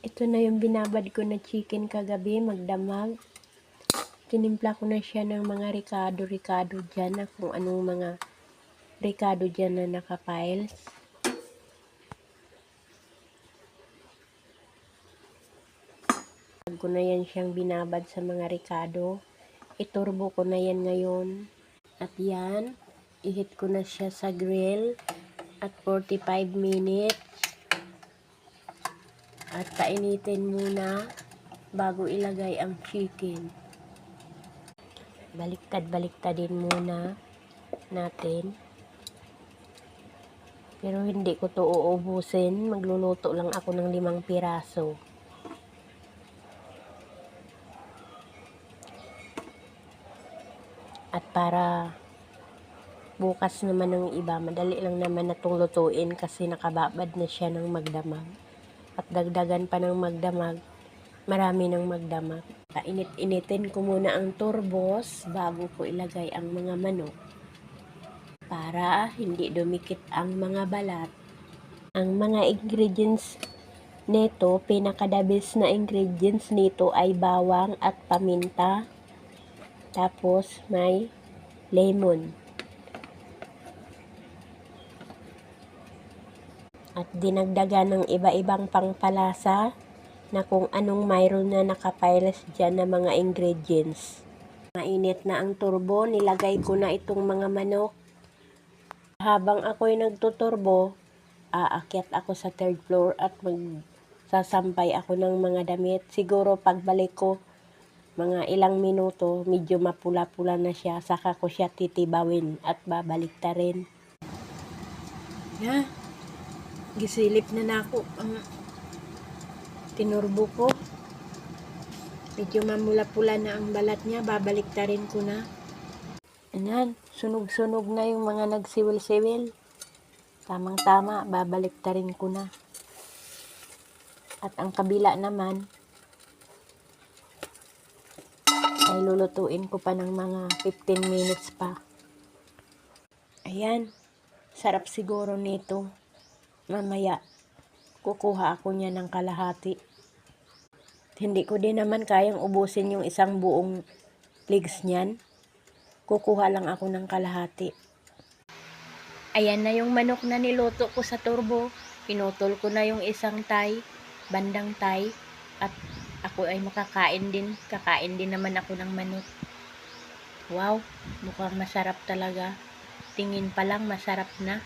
Ito na yung binabad ko na chicken kagabi, magdamag. Tinimpla ko na siya ng mga ricado dyan, na kung anong mga ricado dyan na nakapiles. Ko na yan siyang binabad sa mga ricado. Iturbo ko na yan ngayon. At yan, ihit ko na siya sa grill at 45 minutes. At painitin muna bago ilagay ang chicken. Baliktad-baliktadin muna natin. Pero hindi ko to uubusin. Magluluto lang ako ng 5 piraso. At para bukas naman ng iba, madali lang naman na itong lutuin kasi nakababad na siya ng magdamag. At dagdagan pa ng magdamag, marami ng magdamag. Init-initin ko muna ang turbos bago ko ilagay ang mga manok para hindi dumikit ang mga balat. Ang mga ingredients nito, pinakadabis na ingredients nito ay bawang at paminta. Tapos may lemon. At dinagdagan ng iba-ibang pangpalasa na kung anong mayroon na nakapiles dyan na mga ingredients. Mainit na ang turbo, nilagay ko na itong mga manok. Habang ako'y nagtuturbo, aakyat ako sa 3rd floor at magsasampay ako ng mga damit. Siguro pagbalik ko, mga ilang minuto, medyo mapula-pula na siya, saka ko siya titibawin at babalik ta rin. Gisilip na ako ang tinurbo ko. Medyo mamula-pula na ang balat niya, babalik ta rin ko na. Ayan, sunog-sunog na yung mga nagsiwil-siwil. Tamang-tama, babalik ta rin ko na. At ang kabila naman, ay lulutuin ko pa ng mga 15 minutes pa. Ayan, sarap siguro nito. Mamaya, kukuha ako niya ng kalahati. Hindi ko din naman kayang ubusin yung isang buong legs niyan. Kukuha lang ako ng kalahati. Ayan na yung manok na niluto ko sa turbo. Pinutol ko na yung isang thigh, bandang thigh, at ako ay makakain din. Kakain din naman ako ng manok. Wow, mukhang masarap talaga. Tingin pa lang masarap na.